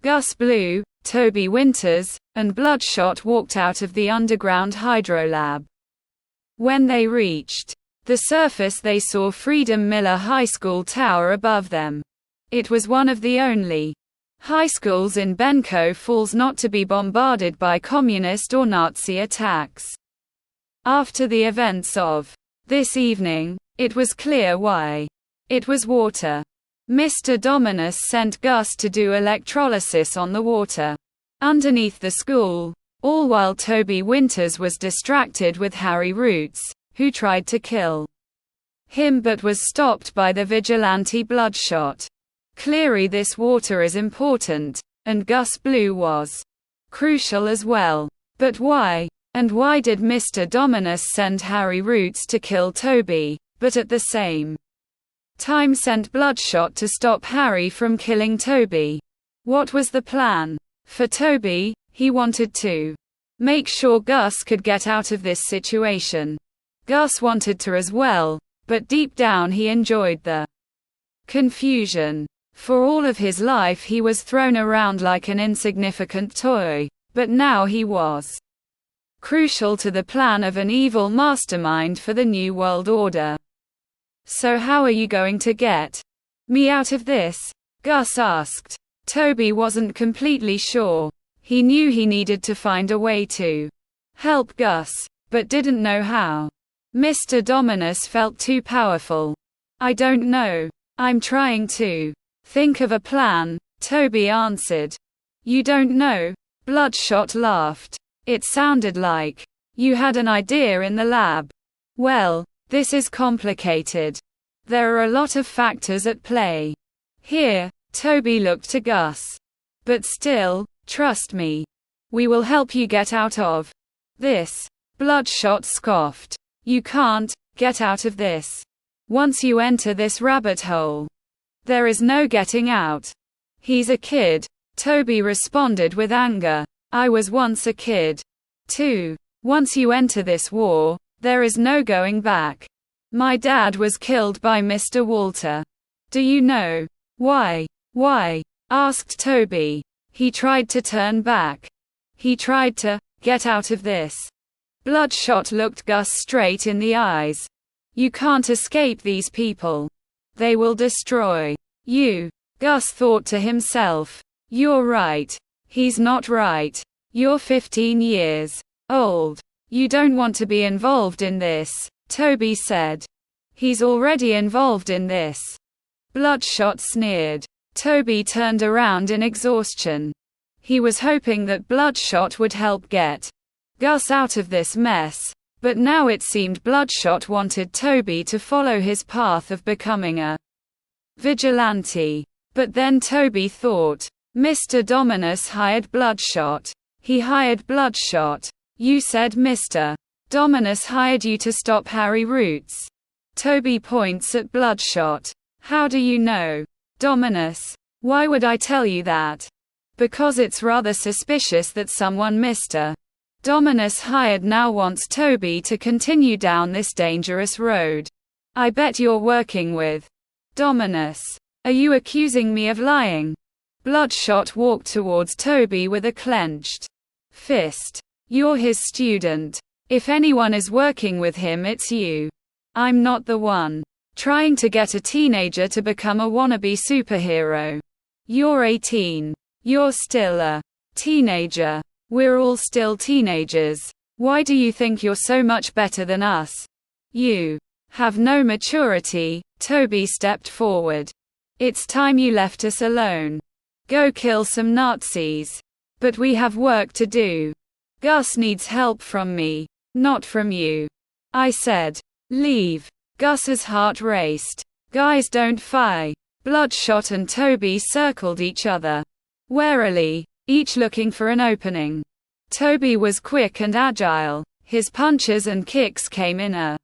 Gus Blue, Toby Winters, and Bloodshot walked out of the underground hydrolab. When they reached the surface, they saw Freedom Miller High School tower above them. It was one of the only high schools in Benko Falls not to be bombarded by communist or Nazi attacks. After the events of this evening, it was clear why. It was water. Mr. Dominus sent Gus to do electrolysis on the water underneath the school, all while Toby Winters was distracted with Harry Roots, who tried to kill him but was stopped by the vigilante Bloodshot. Clearly this water is important, and Gus Blue was crucial as well. But why? And why did Mr. Dominus send Harry Roots to kill Toby, but at the same time sent Bloodshot to stop Harry from killing Toby? What was the plan? For Toby, he wanted to make sure Gus could get out of this situation. Gus wanted to as well, but deep down he enjoyed the confusion. For all of his life he was thrown around like an insignificant toy, but now he was crucial to the plan of an evil mastermind for the New World Order. So how are you going to get me out of this? Gus asked. Toby wasn't completely sure. He knew he needed to find a way to help Gus, but didn't know how. Mr. Dominus felt too powerful. I don't know. I'm trying to think of a plan, Toby answered. You don't know? Bloodshot laughed. It sounded like you had an idea in the lab. Well, this is complicated. There are a lot of factors at play here. Toby looked to Gus. But still, trust me. We will help you get out of this. Bloodshot scoffed. You can't get out of this. Once you enter this rabbit hole, there is no getting out. He's a kid. Toby responded with anger. I was once a kid, too. Once you enter this war, there is no going back. My dad was killed by Mr. Walter. Do you know why? Why? Asked Toby. He tried to turn back. He tried to get out of this. Bloodshot looked Gus straight in the eyes. You can't escape these people. They will destroy you. Gus thought to himself. You're right. He's not right. You're 15 years old. You don't want to be involved in this, Toby said. He's already involved in this. Bloodshot sneered. Toby turned around in exhaustion. He was hoping that Bloodshot would help get Gus out of this mess, but now it seemed Bloodshot wanted Toby to follow his path of becoming a vigilante. But then Toby thought, Mr. Dominus hired Bloodshot. He hired Bloodshot. You said Mr. Dominus hired you to stop Harry Roots. Toby points at Bloodshot. How do you know? Dominus. Why would I tell you that? Because it's rather suspicious that someone Mr. Dominus hired now wants Toby to continue down this dangerous road. I bet you're working with Dominus. Are you accusing me of lying? Bloodshot walked towards Toby with a clenched fist. You're his student. If anyone is working with him, it's you. I'm not the one trying to get a teenager to become a wannabe superhero. You're 18. You're still a teenager. We're all still teenagers. Why do you think you're so much better than us? You have no maturity. Toby stepped forward. It's time you left us alone. Go kill some Nazis. But we have work to do. Gus needs help from me, not from you. I said, leave. Gus's heart raced. Guys, don't fight. Bloodshot and Toby circled each other warily, each looking for an opening. Toby was quick and agile. His punches and kicks came in a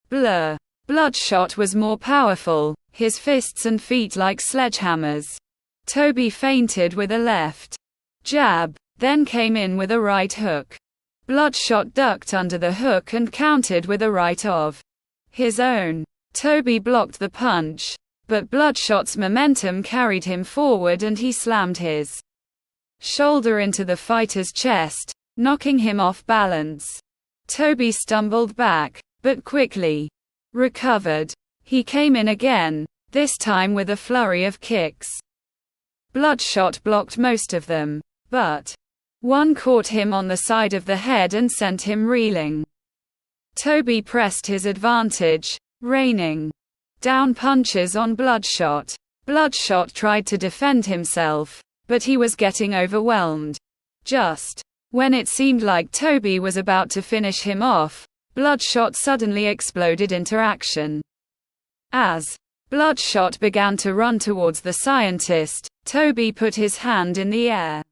blur. Bloodshot was more powerful, his fists and feet like sledgehammers. Toby feinted with a left jab, then came in with a right hook. Bloodshot ducked under the hook and countered with a right of his own. Toby blocked the punch, but Bloodshot's momentum carried him forward and he slammed his shoulder into the fighter's chest, knocking him off balance. Toby stumbled back, but quickly recovered. He came in again, this time with a flurry of kicks. Bloodshot blocked most of them, but one caught him on the side of the head and sent him reeling. Toby pressed his advantage, raining down punches on Bloodshot. Bloodshot tried to defend himself, but he was getting overwhelmed. Just when it seemed like Toby was about to finish him off, Bloodshot suddenly exploded into action. As Bloodshot began to run towards the scientist, Toby put his hand in the air.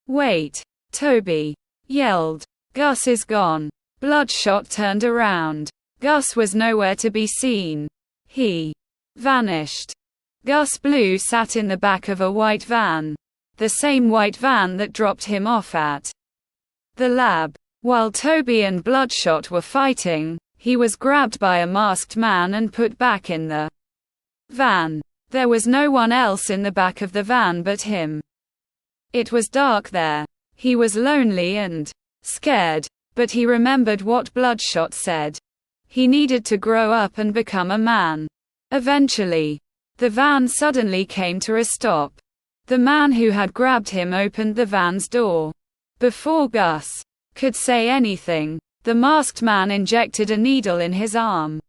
"Wait!" Toby yelled. "Gus is gone." Bloodshot turned around. Gus was nowhere to be seen. He vanished. Gus Blue sat in the back of a white van. The same white van that dropped him off at the lab. While Toby and Bloodshot were fighting, he was grabbed by a masked man and put back in the van. There was no one else in the back of the van but him. It was dark there. He was lonely and scared, but he remembered what Bloodshot said. He needed to grow up and become a man. Eventually, the van suddenly came to a stop. The man who had grabbed him opened the van's door. Before Gus could say anything, the masked man injected a needle in his arm.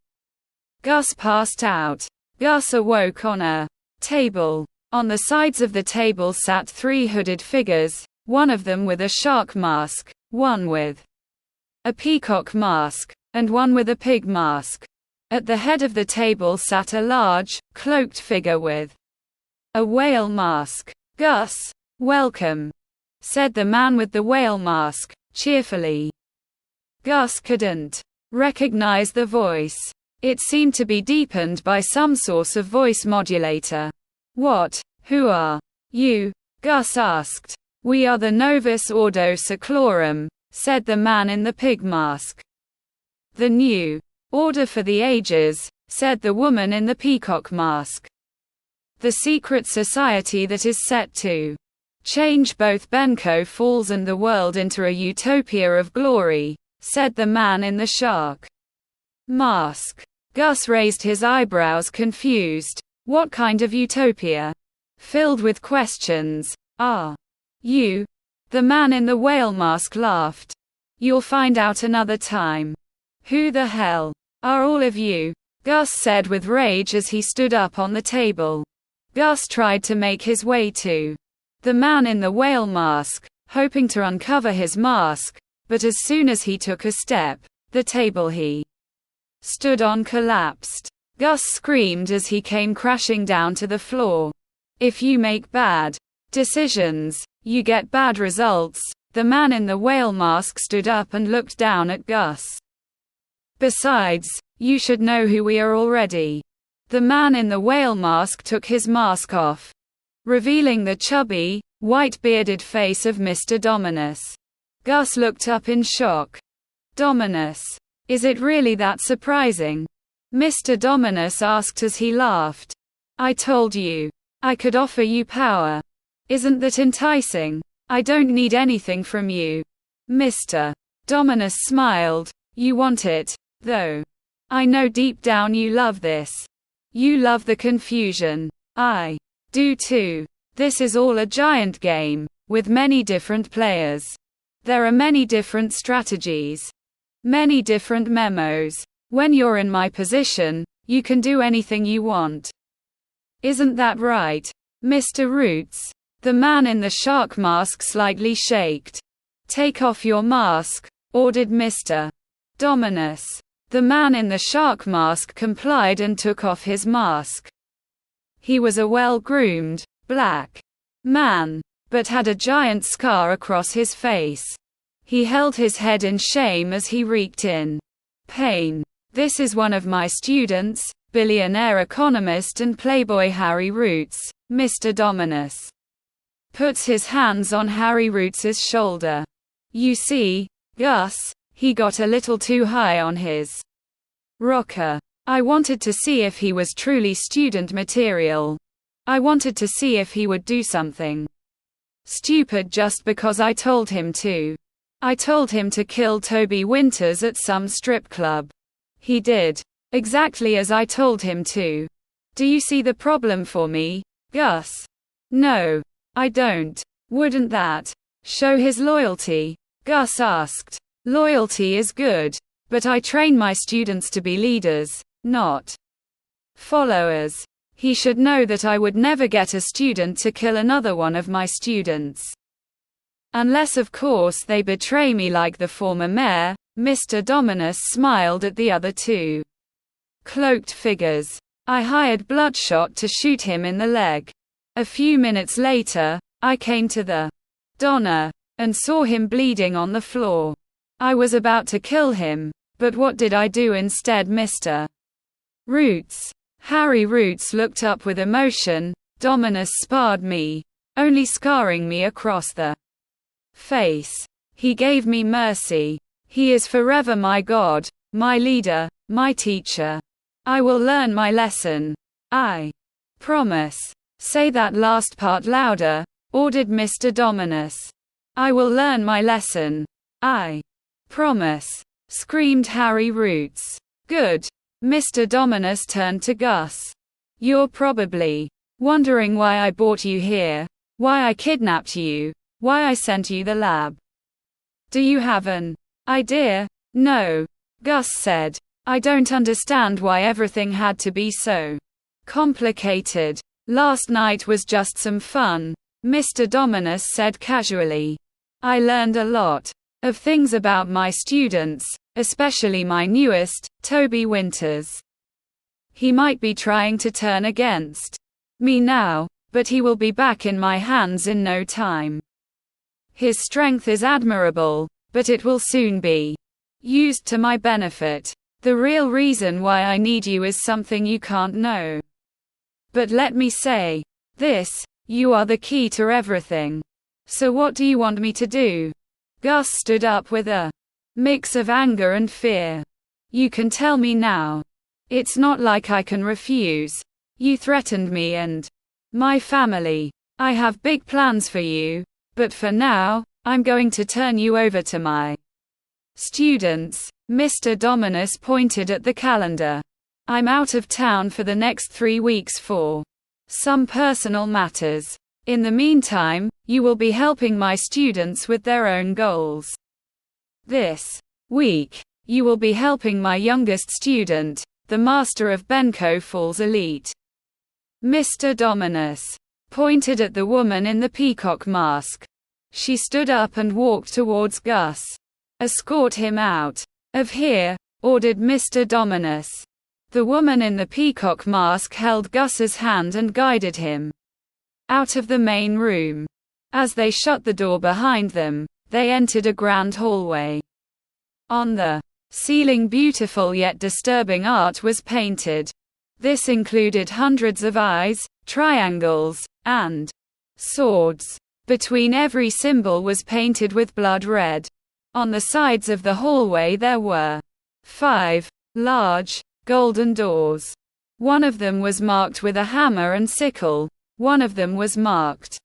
Gus passed out. Gus awoke on a table. On the sides of the table sat 3 hooded figures, one of them with a shark mask, one with a peacock mask, and one with a pig mask. At the head of the table sat a large, cloaked figure with a whale mask. "Gus, welcome," said the man with the whale mask, cheerfully. Gus couldn't recognize the voice. It seemed to be deepened by some source of voice modulator. Who are you?" Gus asked. "We are the Novus Ordo Seclorum," said the man in the pig mask. "The new order for the ages," said the woman in the peacock mask. "The secret society that is set to change both Benko Falls and the world into a utopia of glory," said the man in the shark mask. Gus raised his eyebrows confused. "What kind of utopia?" Filled with questions. "Are you?" The man in the whale mask laughed. "You'll find out another time." "Who the hell are all of you?" Gus said with rage as he stood up on the table. Gus tried to make his way to the man in the whale mask, hoping to uncover his mask, but as soon as he took a step, the table he stood on collapsed. Gus screamed as he came crashing down to the floor. "If you make bad decisions, you get bad results." The man in the whale mask stood up and looked down at Gus. "Besides, you should know who we are already." The man in the whale mask took his mask off, revealing the chubby, white-bearded face of Mr. Dominus. Gus looked up in shock. "Dominus? Is it really that surprising?" Mr. Dominus asked as he laughed. "I told you I could offer you power. Isn't that enticing? I don't need anything from you." Mr. Dominus smiled. "You want it, though. I know deep down you love this. You love the confusion. I do too. This is all a giant game, with many different players. There are many different strategies. Many different memos. When you're in my position, you can do anything you want. Isn't that right, Mr. Roots?" The man in the shark mask slightly shaked. "Take off your mask," ordered Mr. Dominus. The man in the shark mask complied and took off his mask. He was a well-groomed, black man, but had a giant scar across his face. He held his head in shame as he reeked in pain. "This is one of my students, billionaire economist and playboy Harry Roots," Mr. Dominus puts his hands on Harry Roots's shoulder. "You see, Gus, he got a little too high on his rocker. I wanted to see if he was truly student material. I wanted to see if he would do something Stupid just because I told him to. I told him to kill Toby Winters at some strip club. He did exactly as I told him to. Do you see the problem for me, Gus? No, I don't. Wouldn't that show his loyalty? Gus asked. Loyalty is good, but I train my students to be leaders, not followers. He should know that I would never get a student to kill another one of my students. Unless of course they betray me like the former mayor. Mr. Dominus smiled at the other two cloaked figures. I hired Bloodshot to shoot him in the leg. A few minutes later, I came to the Donna and saw him bleeding on the floor. I was about to kill him, but what did I do instead, Mr. Roots? Harry Roots looked up with emotion. Dominus sparred me, only scarring me across the face. He gave me mercy. He is forever my God, my leader, my teacher. I will learn my lesson. I promise. Say that last part louder, ordered Mr. Dominus. I will learn my lesson. I promise, screamed Harry Roots. Good. Mr. Dominus turned to Gus. You're probably wondering why I brought you here, why I kidnapped you, why I sent you the lab. Do you have an idea? No, Gus said. I don't understand why everything had to be so complicated. Last night was just some fun, Mr. Dominus said casually. I learned a lot of things about my students, especially my newest, Toby Winters. He might be trying to turn against me now, but he will be back in my hands in no time. His strength is admirable, but it will soon be used to my benefit. The real reason why I need you is something you can't know. But let me say this, you are the key to everything. So what do you want me to do? Gus stood up with a mix of anger and fear. You can tell me now. It's not like I can refuse. You threatened me and my family. I have big plans for you, but for now, I'm going to turn you over to my students. Mr. Dominus pointed at the calendar. I'm out of town for the next 3 weeks for some personal matters. In the meantime, you will be helping my students with their own goals. This week, you will be helping my youngest student, the master of Benko Falls Elite. Mr. Dominus pointed at the woman in the peacock mask. She stood up and walked towards Gus. Escort him out of here, ordered Mr. Dominus. The woman in the peacock mask held Gus's hand and guided him out of the main room. As they shut the door behind them, they entered a grand hallway. On the ceiling, beautiful yet disturbing art was painted. This included hundreds of eyes, triangles, and swords. Between every symbol was painted with blood red. On the sides of the hallway there were 5 large, golden doors. One of them was marked with a hammer and sickle. One of them was marked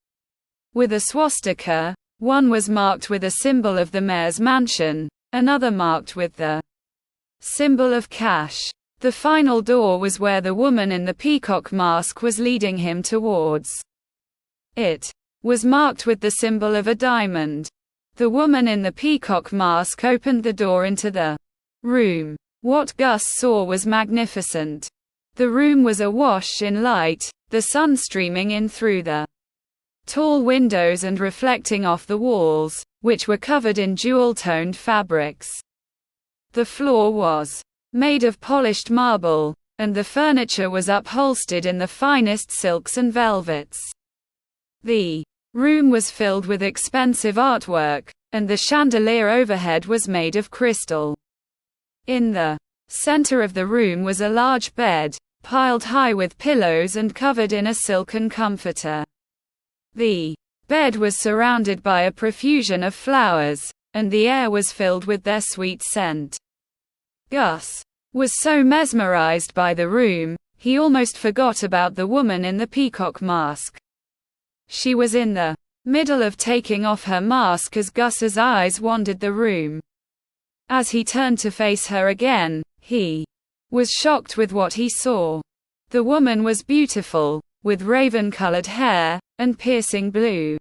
with a swastika. One was marked with a symbol of the mayor's mansion. Another marked with the symbol of cash. The final door was where the woman in the peacock mask was leading him towards. It was marked with the symbol of a diamond. The woman in the peacock mask opened the door into the room. What Gus saw was magnificent. The room was awash in light, the sun streaming in through the tall windows and reflecting off the walls, which were covered in jewel-toned fabrics. The floor was made of polished marble, and the furniture was upholstered in the finest silks and velvets. The room was filled with expensive artwork, and the chandelier overhead was made of crystal. In the center of the room was a large bed, piled high with pillows and covered in a silken comforter. The bed was surrounded by a profusion of flowers, and the air was filled with their sweet scent. Gus was so mesmerized by the room, he almost forgot about the woman in the peacock mask. She was in the middle of taking off her mask as Gus's eyes wandered the room. As he turned to face her again, he was shocked with what he saw. The woman was beautiful, with raven-colored hair, and piercing blue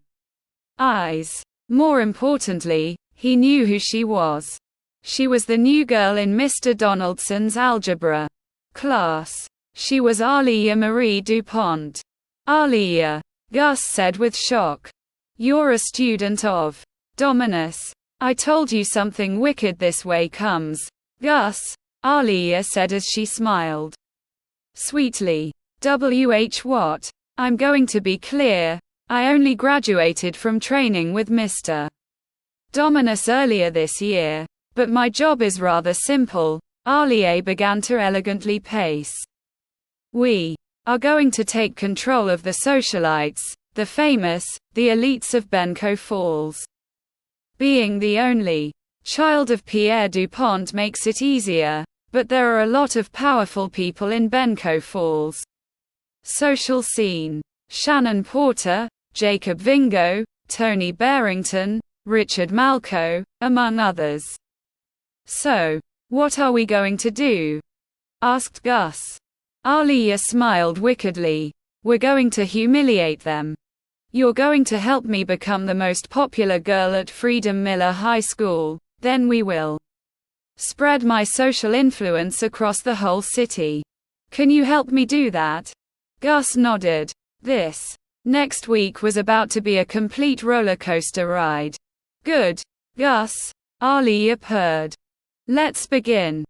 eyes. More importantly, he knew who she was. She was the new girl in Mr. Donaldson's algebra class. She was Alia Marie DuPont. Alia, Gus said with shock. You're a student of Dominus. I told you something wicked this way comes, Gus, Alia said as she smiled sweetly. What? I'm going to be clear, I only graduated from training with Mr. Dominus earlier this year, but my job is rather simple, Alia began to elegantly pace. We are going to take control of the socialites, the famous, the elites of Bencow Falls. Being the only child of Pierre DuPont makes it easier, but there are a lot of powerful people in Bencow Falls social scene. Shannon Porter, Jacob Vingo, Tony Barrington, Richard Malco, among others. So, what are we going to do? Asked Gus. Alia smiled wickedly. We're going to humiliate them. You're going to help me become the most popular girl at Freedom Miller High School, then we will spread my social influence across the whole city. Can you help me do that? Gus nodded. This next week was about to be a complete roller coaster ride. Good, Gus, Alia purred. Let's begin.